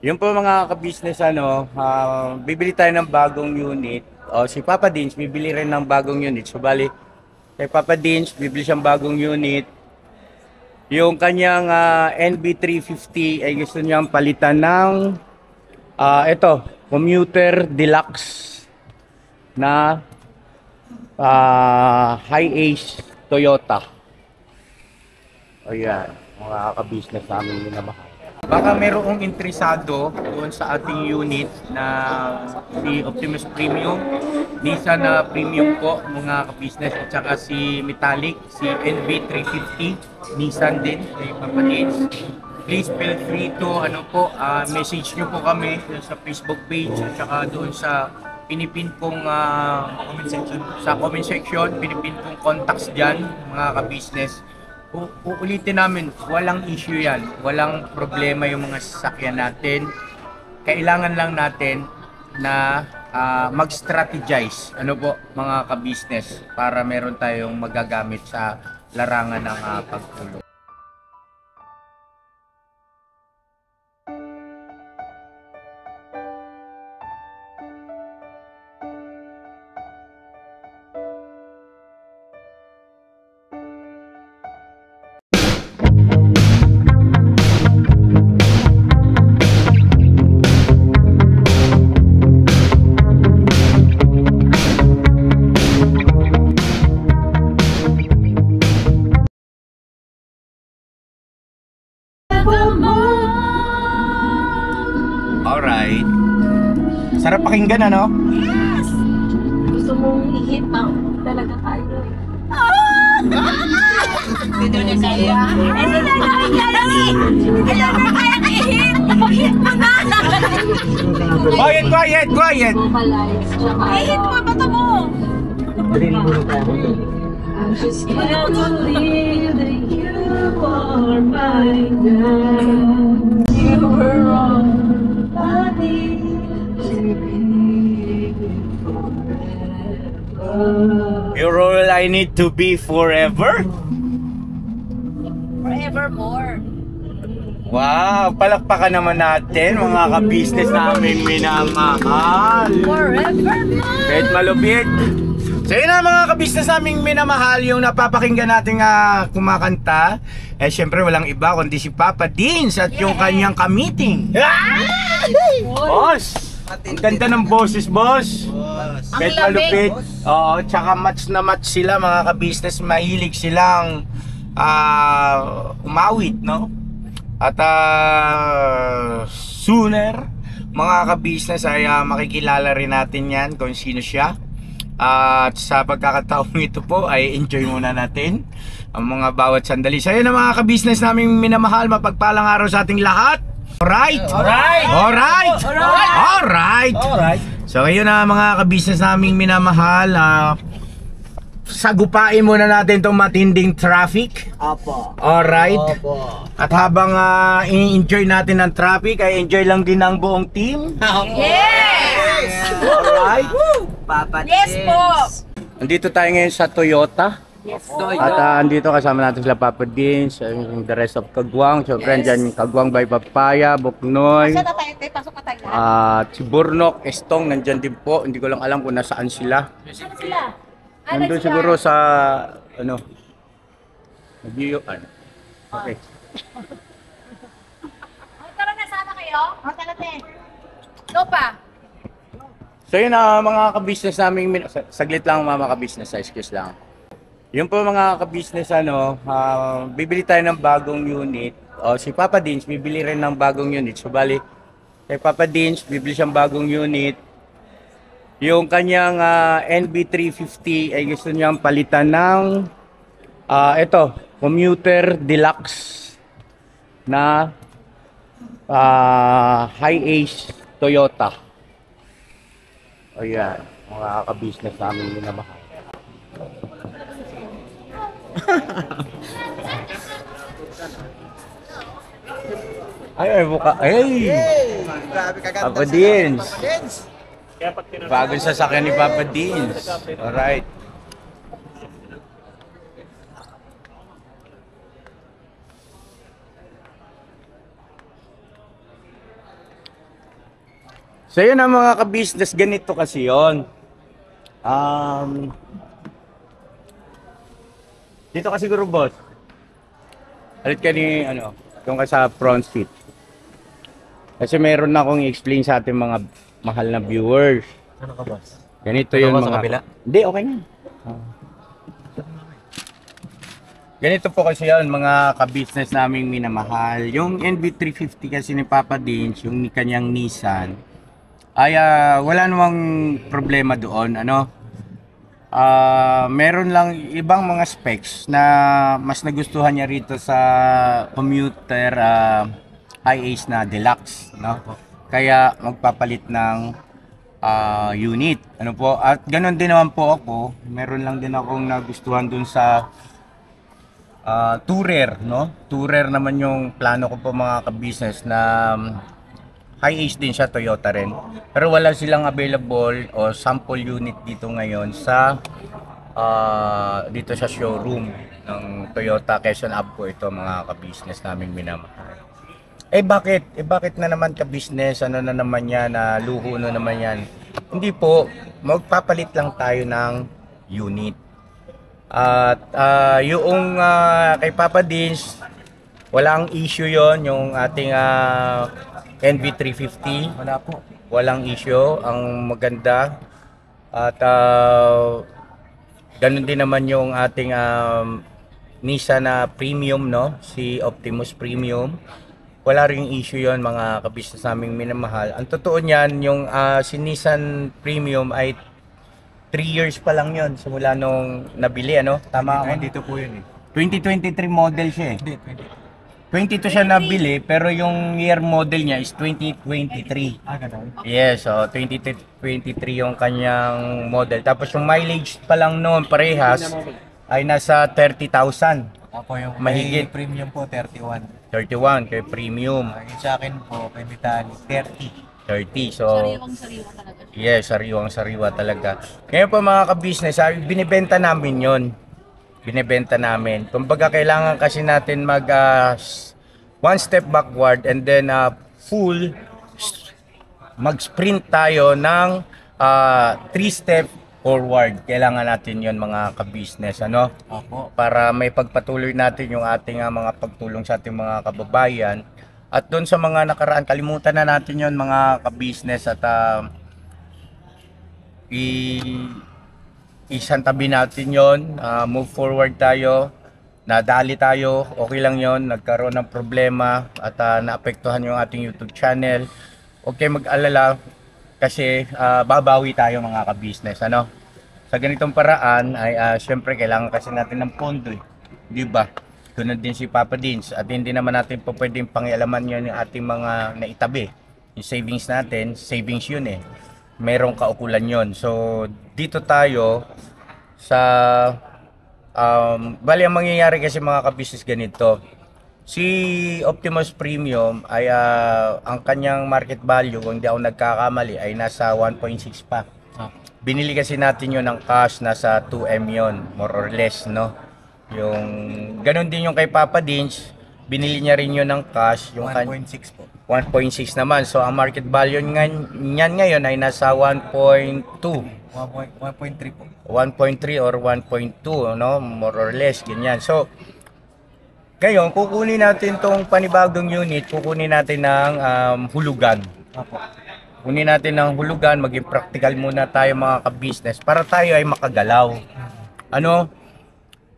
Yun po mga ka-business, bibili tayo ng bagong unit. O, si Papa Dins, bibili rin ng bagong unit. So, bali, kay Papa Dins, bibili siyang bagong unit. Yung kanyang NB350 ay gusto niyang palitan ng ito, Commuter Deluxe na high-ace Toyota. O yan, mga ka-business namin minamahal. Baka merong interesado doon sa ating unit na si Optimus Premium, Nissan na Premium po mga ka-business, at saka si Metallic, si NV350, Nissan din, kay Papa Dins. Please feel free to message nyo po kami sa Facebook page at saka doon sa pinipin kong comment section, pinipin kong contacts dyan mga ka-business. Uulitin namin, walang issue yan, walang problema yung mga sasakyan natin. Kailangan lang natin na mag-strategize, mga ka-business, para meron tayong magagamit sa larangan ng pagtulong. Alright. Sarap pakinggan, ano? Yes! Gusto mong i-hit out talaga tayo. Hindi na kaya. Hindi na kaya. Hindi na kaya i-hit. Hit mo na! Quiet! Vocalize, tsaka I-hit mo, bato mo! I'm just gonna believe that you are mine now. You were wrong, I need to be forever. You're all I need to be forever? Forevermore. Wow, palakpakan naman natin mga ka-business namin minamahal. Forevermore. Kahit malupit. So yun na mga ka-business namin minamahal, yung napapakinggan natin kumakanta. Syempre walang iba kundi si Papa Dins at yung kanyang ka-meeting. Boss! Ang ganda ng boses, boss. Kahit malupit. Oo, tsaka match na match sila mga ka-business. Mahilig silang umawit, no? At sooner, mga ka-business, ay makikilala rin natin yan kung sino siya. At sa pagkakataong ito po ay enjoy muna natin ang mga bawat sandali. So yun na mga ka-business naming minamahal, mapagpalang araw sa ating lahat. Alright! So yun na mga ka-business naming minamahal, sagupain muna natin itong matinding traffic. Apo. Alright. Opo. At habang i-enjoy natin ang traffic, ay enjoy lang din ang buong team. Yes! Alright. Papa Yes po! Andito tayo ngayon sa Toyota. At andito kasama natin sila Papa Dins, yung the rest of Kagwang. Siyempre, andyan yung Kagwang by Papaya, Buknoy. Saan na tayo? Pasok ka tayo. At si Burnok, Estong, nandyan din po. Hindi ko lang alam kung nasaan sila. Saan sila? Nandun siguro sa, Okay. Tara na, sama kayo? Tara na. Lopa. So yun mga ka-business namin, saglit lang mga ka-business, excuse lang. Yun po mga ka-business, bibili tayo ng bagong unit. O, si Papa Dins, bibili rin ng bagong unit. So bali, kay Papa Dins, bibili siyang bagong unit. Yung kanyang NB350 ay gusto niyang palitan ng ito, Commuter Deluxe na high-ace Toyota. O yan, mga ka-business namin minamahal. Ay, buka. Ay! Grabe kaganda. Papa Dins. Dins. Bagong sasakyan ni Papa Dins. Alright. So yun ang mga ka-business, ganito kasi yon. Dito ka siguro, boss. Halit ka ni, doon ka sa front seat. Kasi meron na akong i-explain sa ating mga mahal na viewers. Ano ka, boss? Ganito Ano yung ba mga... sa kabila? Hindi, okay na. Ganito po kasi yan, mga ka-business naming minamahal. Yung NV350 kasi ni Papa Dins, yung kanyang Nissan, ay wala namang problema doon. Meron lang ibang mga specs na mas nagustuhan niya rito sa commuter i-Ace na deluxe, no? Kaya magpapalit ng unit. At ganoon din naman po ako. Meron lang din akong nagustuhan dun sa Tourer, no? Tourer naman yung plano ko po mga ka-business na high-age din siya, Toyota rin. Pero wala silang available o sample unit dito ngayon sa dito sa showroom ng Toyota Quezon Ave po ito mga ka-business naming minamahal. Bakit na naman ka-business? Ano na naman yan? Luho na naman yan? Hindi po, magpapalit lang tayo ng unit. At yung kay Papa Dins, walang issue yon yung ating NV350. Wala po. Walang issue, ang maganda. At ganun din naman yung ating Nissan na premium, no? Si Optimus Premium. Wala ring issue yon mga kabisnes naming minamahal. Ang totoo niyan, yung si Nissan Premium ay 3 years pa lang yon simula nung nabili, Tama ako? Dito po yun eh. 2023 model siya eh. Hindi, 22 siya nabili, pero yung year model niya is 2023. Ganun. Yes, so 2023 yung kanyang model. Tapos yung mileage pa lang noon parehas ay nasa 30,000. Ako yung Mahigit. kay premium po, 31. 31 kay premium, Yung sa akin po, kay Metallic, 30. 30. So Sariwang-sariwa talaga siya. yes, sariwang-sariwa talaga. Ngayon po mga ka-business, binibenta namin yon. Binibenta namin. Kumbaga kailangan kasi natin mag one step backward and then mag-sprint tayo ng 3 step forward. Kailangan natin yon mga ka-business, Ako. para may pagpatuloy natin yung ating mga pagtulong sa ating mga kababayan. At doon sa mga nakaraan, kalimutan na natin yon mga ka-business at isantabi natin yon, move forward tayo, nadali tayo, okay lang yon, nagkaroon ng problema at naapektuhan yung ating YouTube channel. Okay, mag-alala kasi babawi tayo mga ka-business, Sa ganitong paraan ay syempre kailangan kasi natin ng pondo, di ba? Ganun din si Papa Dins at hindi naman natin po pwedeng pangialaman yun yung ating mga naitabi. Yung savings natin, savings yun eh. Merong kaukulan yon. So dito tayo sa bali ang mangyayari kasi mga ka-business ganito. Si Optimus Premium ay ang kanyang market value kung hindi ako nagkakamali ay nasa 1.6 pa. Binili kasi natin yon ng cash, nasa 2M yon, more or less, no? Yung ganun din yung kay Papa Dins, binili niya rin yon ng cash, yung 1.6 po. 1.6 naman. So ang market value niyan ngayon ay nasa 1.2. 1.3 po. 1.3 or 1.2, more or less, ganyan. So ngayon, kukunin natin tong panibagong unit, kukunin natin ng hulugan. Ako. Kunin natin ng hulugan, maging practical muna tayo mga ka-business para tayo ay makagalaw.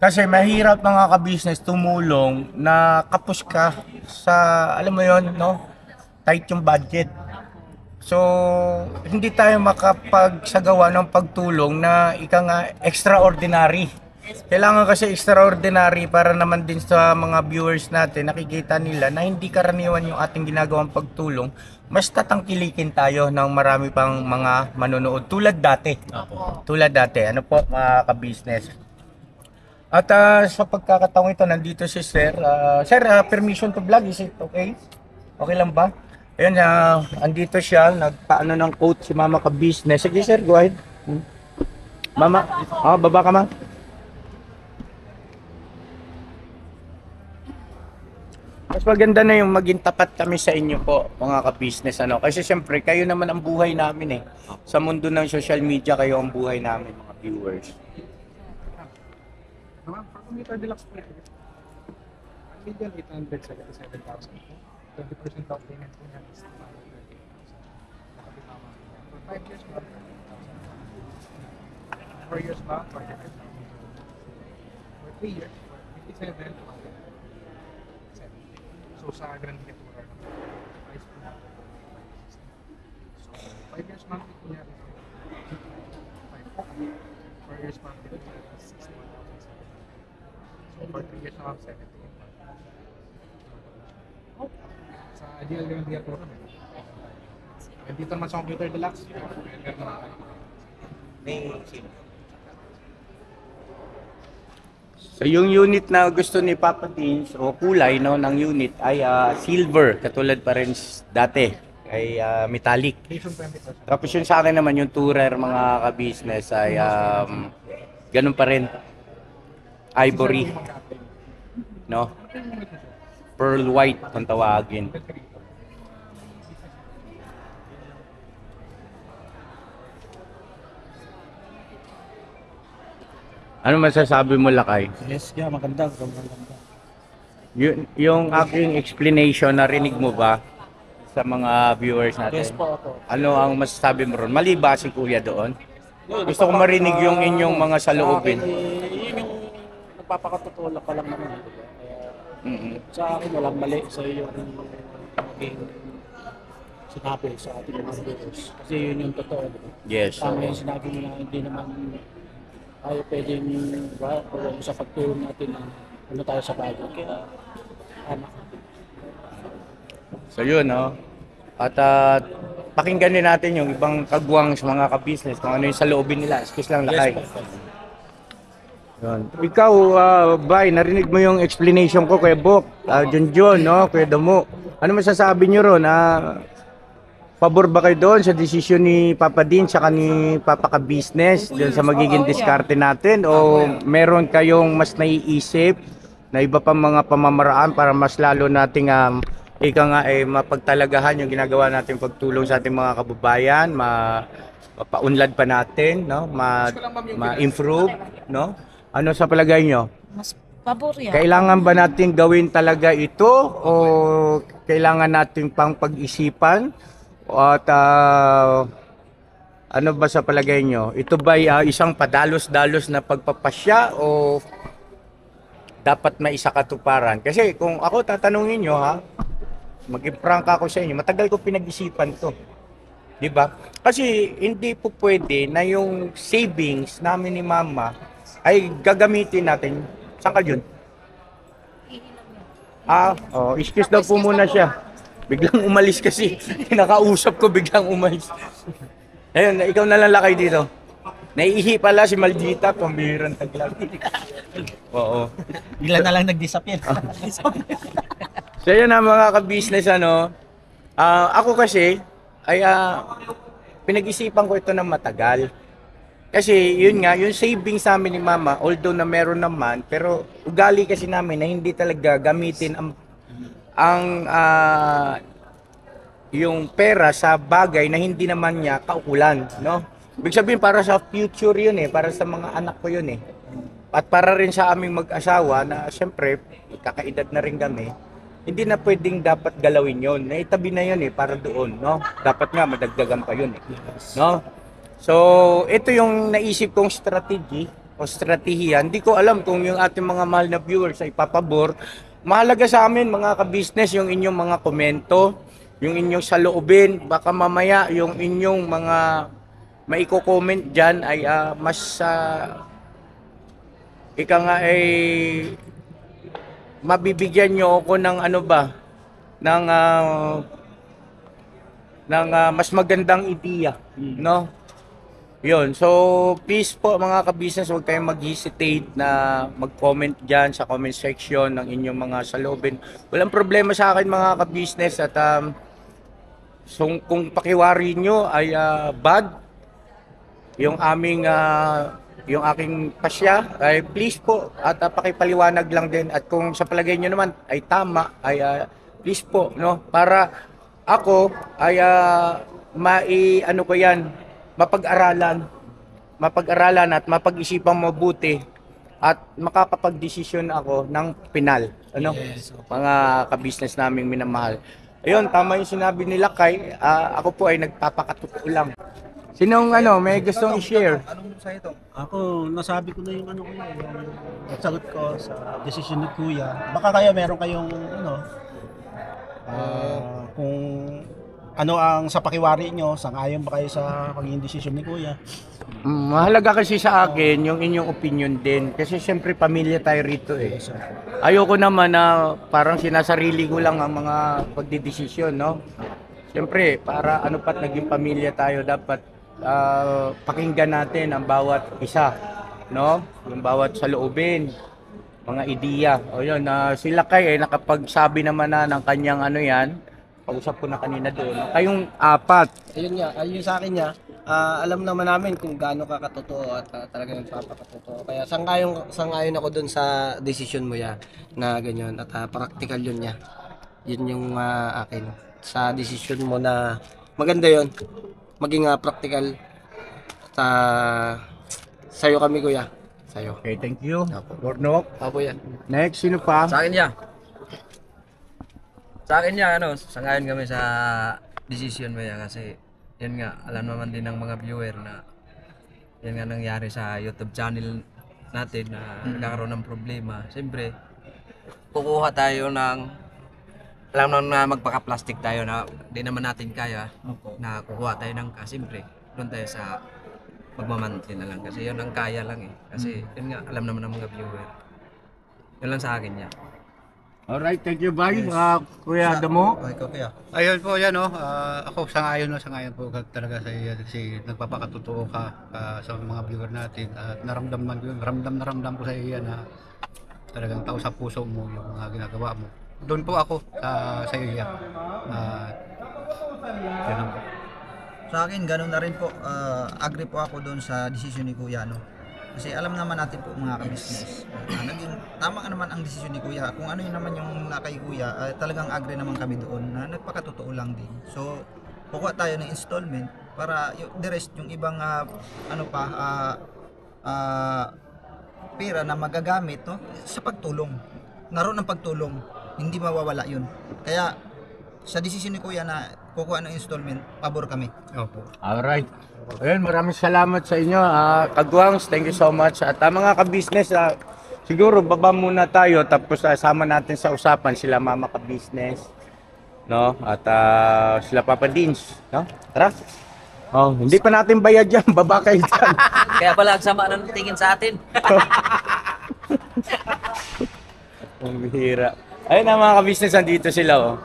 Kasi mahirap mga ka-business tumulong na kapos ka sa, alam mo yon, tight yung budget. So, hindi tayo makapagsagawa ng pagtulong na extraordinary. Kailangan kasi extraordinary para naman din sa mga viewers natin, nakikita nila na hindi karaniwan yung ating ginagawang pagtulong. Mas tatangkilikin tayo ng marami pang mga manonood tulad dati. Tulad dati. Ano po mga ka-business? At sa pagkakataong ito, nandito si Sir. Sir, permission to vlog, is it okay? Okay lang ba? Ayun, andito siya, nagpaano ng quote si Mama ka-business. Sige sir, go ahead. Mama, baba ka ma. Mas maganda na yung maging tapat kami sa inyo po, mga ka-business. Ano? Kasi siyempre, kayo naman ang buhay namin eh. Sa mundo ng social media, kayo ang buhay namin, mga viewers. Naman, for commuter deluxe po ito. 1,877,000 po. 20% down payment po niya is 230,000. Nakapitama po niya. For 5 years po, 4 years ba? 45,000. For 3 years, 57,000. So sa Grand Viatura, price po niya. So 5 years monthly po niya. 4 years monthly po niya. 61,000. So for 3 years naman, 70. Sa ideal Grand Viatura, dito naman sa computer deluxe, meron naman. May sino? So yung unit na gusto ni Papa Tins o kulay no ng unit ay silver, katulad pa rin dati ay metallic. Vision 20%. Tapos yun sa akin naman yung tourer mga ka-business ay ganun pa rin. Ivory, no? Pearl white kung tawagin. Ano masasabi mo, Lakay? Yes, yeah, maganda. Yung aking explanation, narinig mo ba sa mga viewers natin? Yes po ako. Ano ang masasabi mo ron? Mali ba si Kuya doon? Gusto ko marinig yung inyong mga saloobin. Yun yung nagpapakatutulak pa lang naman. Diba? Kaya sa akin walang mali sa yung maging sinabi sa ating mga viewers. Kasi yun yung totoo. Diba? Yes. Tama yung sinabi mo na hindi naman tayo pwedeng sa pagtulong natin na ano tayo sa bagay. Kaya tama. So yun, no? At pakinggan din natin yung ibang kagwang sa mga ka-business kung ano yung saloobin nila. Excuse lang, Lakay. Yun. Ikaw, Bay, narinig mo yung explanation ko kay Bok, John, no? Kuya Damo. Ano masasabi nyo ron? Pabor ba kayo doon sa desisyon ni Papa Din saka ni Papa ka-business doon sa magiging diskarte natin? O meron kayong mas naiisip na iba pang mga pamamaraan para mas lalo nating ika nga mapagtalagahan yung ginagawa natin pagtulong sa ating mga kababayan, mapaunlad pa natin, no? Ma-improve, no? Ano sa palagay nyo? Mas pabor yan. Kailangan ba natin gawin talaga ito o kailangan natin pang pag-isipan? At ano ba sa palagay nyo? Ito ba isang padalos-dalos na pagpapasya o dapat maisakatuparan? Kasi kung ako tatanungin nyo mag-prank ako sa inyo, matagal ko pinag-isipan to. Diba? Kasi hindi po pwede na yung savings namin ni Mama ay gagamitin natin. Saan ka yun? Excuse daw po muna siya. Biglang umalis kasi. Nakausap ko, biglang umalis. Ayun, ikaw na lang, Lakay, dito. Naiihi pala si Maldita, pambihirang taglag. Oo. Bigla na lang nag-disappear. So yun na mga ka-business, ako kasi, ay pinag-isipan ko ito ng matagal. Kasi yun nga, yung savings namin ni Mama, although na meron naman, pero ugali kasi namin na hindi talaga gamitin yung pera sa bagay na hindi naman niya kaukulan, no? Ibig sabihin para sa future yun para sa mga anak ko yun At para rin sa aming mag-asawa na siyempre, kakaedad na rin kami, hindi na pwedeng dapat galawin yun. Naitabi na yun para doon, no? Dapat nga madagdagan pa yun no? So, ito yung naisip kong strategy o strategiya. Hindi ko alam kung yung ating mga mahal na viewers ay papabor. Mahalaga sa amin mga ka-business yung inyong mga komento, yung inyong saloobin, baka mamaya yung inyong mga maiko-comment dyan ay mas ika nga ay mabibigyan nyo ako ng ano ba ng mas magandang ideya, no? Yun. So, please po mga ka-business, huwag kayong mag-hesitate na mag-comment dyan sa comment section ng inyong mga saloobin. Walang problema sa akin mga ka-business at so, kung pakiwari nyo ay bad, yung aming yung aking pasya, ay please po at pakipaliwanag lang din at kung sa palagay nyo naman ay tama ay please po no para ako ay ano ko yan mapag-aralan at mapag-isipang mabuti at makakapag-desisyon ako ng pinal ano mga ka-business naming minamahal. Ayun, tama yung sinabi nila kay ako po ay nagpapakatotoo lang. Sinong may gustong i-share? Anong sa'yo to? Ako, nasabi ko na yung ano ko yung sagot ko sa desisyon ni Kuya. Baka kaya meron kayong kung ano ang sa pakiwari nyo, sang-ayon ba kayo sa pagiging desisyon ni Kuya? Mahalaga kasi sa akin yung inyong opinion din kasi syempre pamilya tayo rito eh. Ayoko naman na parang sinasarili ko lang ang mga pagdidesisyon, no? Syempre, para ano pat naging pamilya tayo, dapat pakinggan natin ang bawat isa, no? Yung bawat saloobin, mga ideya. O yun, sila kay nakapagsabi naman na ng kanyang yan, pag-usap ko na kanina doon. Kayong apat. Ayun nga, ayun sa akin niya, alam naman namin kung gaano ka katotoo at talagang nagpapakatotoo. Kaya sangayon ako dun sa decision mo ya na ganyan at practical yun niya. Yun yung akin. Sa decision mo na maganda yun, maging practical at sa'yo kami kuya. Sa'yo. Okay, thank you. Gornok. Apo yan. Next, sino pa? Sa akin niya. Sa akin niya, sangayon kami sa decision mo yan kasi yan nga, alam naman din ng mga viewer na yan nga nangyari sa YouTube channel natin na nagkakaroon ng problema. Siyempre, kukuha tayo ng, alam naman na magpaka-plastic tayo na di naman natin kaya na kukuha tayo ng siyempre, doon tayo sa magmamantin na lang kasi yun ang kaya lang eh. Kasi yun nga, alam naman ng mga viewer. Yun lang sa akin niya. Alright, thank you, bye. Kuya Damo. Okay, kuya. Ayun po yan, ako sangayon po talaga sa iyo kasi nagpapakatotoo ka sa mga viewer natin at naramdaman ko yun, ramdam ko sa iyo na talagang tao sa puso mo yung mga ginagawa mo. Doon po ako sa iyo yan. Yan lang po. Sa akin, ganun na rin po. Agree po ako doon sa desisyon ni Kuya, no? Kasi alam naman natin po mga ka-business. Naging tama naman ang desisyon ni Kuya. Kung ano yun naman yung nakay Kuya, talagang agree naman kami doon na nagpakatotoo lang din. So, kukuha tayo ng installment para the rest, yung ibang pera na magagamit no, sa pagtulong. Naroon ng pagtulong, hindi mawawala yun. Kaya, sa desisyon ni Kuya na kukuha ng installment, pabor kami. Opo. Alright. Ayun, maraming salamat sa inyo. Kagwangs, thank you so much. At mga ka-business, siguro baba muna tayo tapos sama natin sa usapan sila mama ka-business, no? At sila Papa Dins, no? Tara. Oh, hindi pa natin bayad yan, baba kayo dyan. Kaya pala ang sama ng tingin sa atin. Ang bihira. Ayun na mga ka-business, andito sila, oh.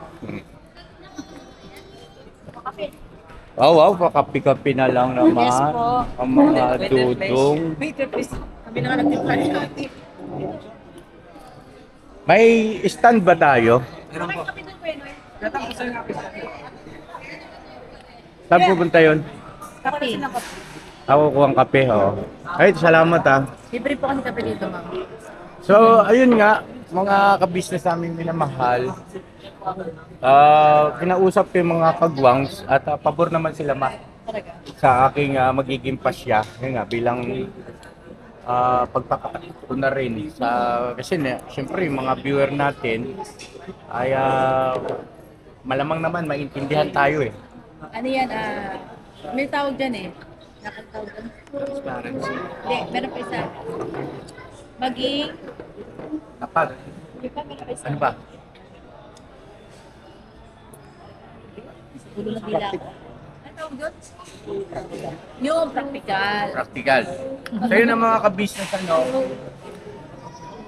Wow, pakapi-kapi na lang naman. Yes po. Ang mga dudong. Waiter, please. Kami na nga nagtimpla natin. May stand ba tayo? Meron po. Saan pupunta yun? Kape. Ako kuha ang kape, oh. Ay, salamat Libre po kasi kape dito, ma'am. So, ayun nga, mga ka-business namin minamahal. Kinausap ko yung mga kagwangs at pabor naman sila sa aking magiging pasya. Yun nga, bilang pagpapakatito na rin sa kasi syempre yung mga viewer natin ay malamang naman maintindihan tayo eh. Ano yan, may tawag dyan eh. Nakatawag dyan. Transparency. Hindi, meron pa isa. Maging, Kapag, di ba, meron pa isa. ano ba? Ulo na dila ko. Ano tawag doon? Yung practical. Practical. So yun ang mga ka-business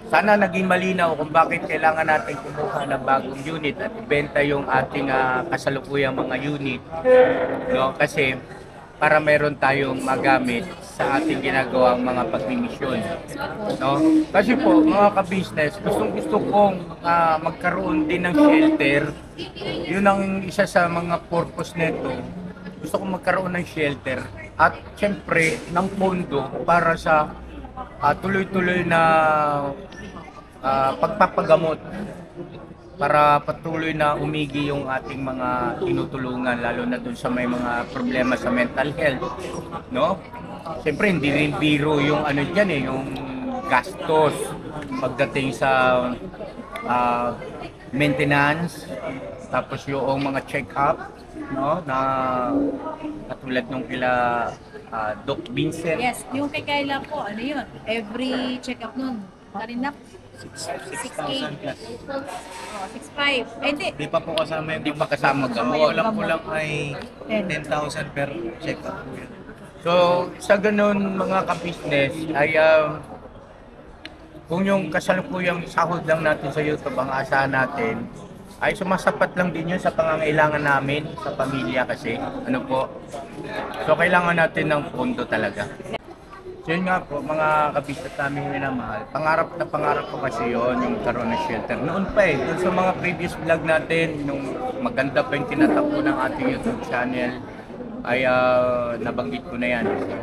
sana naging malinaw kung bakit kailangan natin kumuha ng bagong unit at ibenta yung ating kasalukuyang mga unit. No? Kasi para meron tayong magamit sa ating ginagawang mga pagmimisyon. No? Kasi po, mga ka-business, gusto kong magkaroon din ng shelter. Yun ang isa sa mga purpose nito. Gusto kong magkaroon ng shelter at syempre ng pondo para sa tuloy-tuloy na pagpapagamot para patuloy na umigi yung ating mga tinutulungan, lalo na dun sa may mga problema sa mental health, no? Siyempre hindi rin biro yung ano diyan yung gastos pagdating sa maintenance, tapos yung mga check-up, no, na katulad nung kila Doc Vincent. Yes, yung kay Kayla po, ano yun? Every check-up nun, kanina 6,000 plus. Oh, 6,500. Eh, hindi. Di pa po kasama yung, di pa kasama gamot. Alam ko lang ay 10,000 per check-up po yun. So, sa ganun mga ka-business ay kung yung kasalukuyang sahod lang natin sa YouTube ang asahan natin, ay sumasapat lang din yun sa pangangailangan namin sa pamilya kasi. Ano po? So, kailangan natin ng pondo talaga. So yun nga po, mga ka-business namin minamahal. Pangarap na pangarap ko kasi yun, yung karoon ng shelter. Noon pa doon sa mga previous vlog natin, nung maganda pa yung tinatakbo ng ating YouTube channel, ay nabanggit ko na yan. So,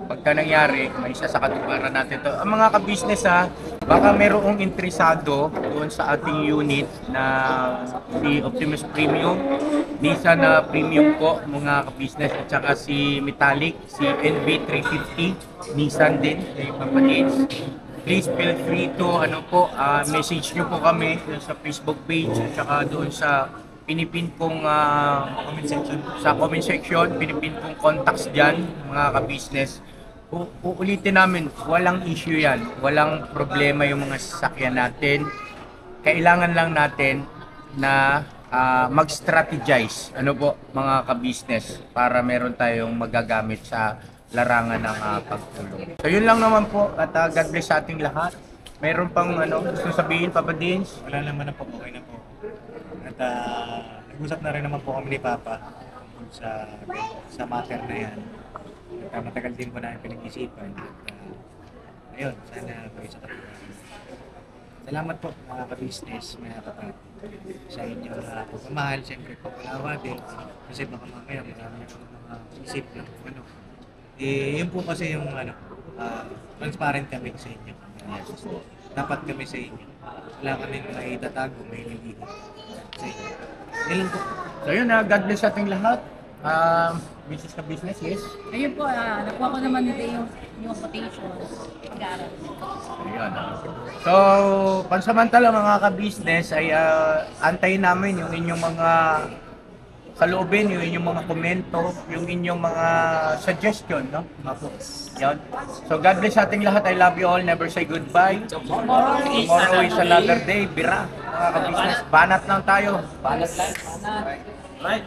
pagka nangyari, may isa sa katuparan natin to. Ang mga ka-business baka merong interesado doon sa ating unit na si Optimus Premium, Nissan na Premium po mga ka-business, at saka si Metallic, si NV350, Nissan din, kay Papadins. Please feel free to message nyo po kami sa Facebook page at saka doon sa pinipin kong comment section, pinipin kong contacts dyan mga ka-business. Uulitin namin, walang issue yan, walang problema yung mga sasakyan natin. Kailangan lang natin na mag-strategize, mga ka-business, para meron tayong magagamit sa larangan ng pagtulong. So yun lang naman po, at God bless sa ating lahat. Meron pang gusto sabihin, Papa Dins? Wala naman na po, okay na po. At nag-usap na rin naman po kami ni Papa tungkol sa matter na yan. At matagal din po namin pinag-isipan. At ayun, sana kayo sa katuwa. Salamat po mga ka-business, mga kapatid, sa inyong pagmamahal. Siyempre po, wala din. Kasi baka mamaya marami po mga isip na yun po kasi yung transparent kami sa inyo. Dapat kami sa inyo. Wala kami may itatago, may nilihim sa inyo. Yan lang po. So yun, God bless sa ating lahat. Business ka business, yes? Ayun po, nakuha ko naman nito yung quotations. Pag-aaral. Ayun. So, pansamantala mga ka-business ay antayin namin yung inyong mga saloobin, yung inyong mga komento, yung inyong mga suggestion, no? Yan. So, God bless sa ating lahat. I love you all. Never say goodbye. Tomorrow is another day. Bira, mga ka-business. Banat lang tayo. Banat lang. Banat. Right.